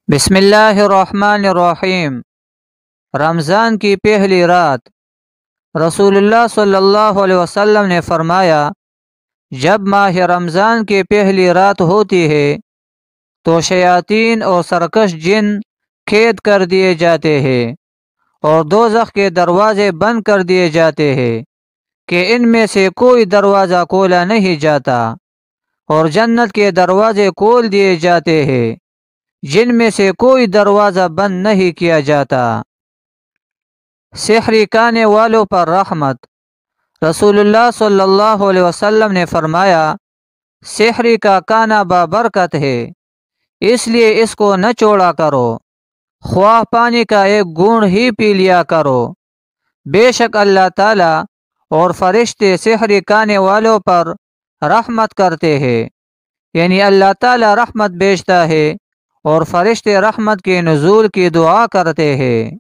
بسم اللہ الرحمن الرحیم۔ رمضان کی پہلی رات رسول اللہ صلی اللہ علیہ وسلم نے فرمایا، جب ماہ رمضان کی پہلی رات ہوتی ہے تو شیاطین اور سرکش جن قید کر دیے جاتے ہیں اور دوزخ کے دروازے بند کر دیے جاتے ہیں کہ ان میں سے کوئی دروازہ کھولا نہیں جاتا، اور جنت کے دروازے کھول دیے جاتے ہیں جن میں سے کوئی دروازہ بند نہیں کیا جاتا۔ سحری کھانے والوں پر رحمت۔ رسول اللہ صلی اللہ علیہ وسلم نے فرمایا، سحری کا کھانا بابرکت ہے، اس لیے اس کو نہ چھوڑا کرو، خواہ پانی کا ایک گھونٹ ہی پی لیا کرو، بے شک اللہ تعالی اور فرشتے سحری کھانے والوں پر رحمت کرتے ہیں، یعنی اللہ تعالی رحمت بھیجتا ہے اور فرشتے رحمت کے نزول کی دعا کرتے ہیں۔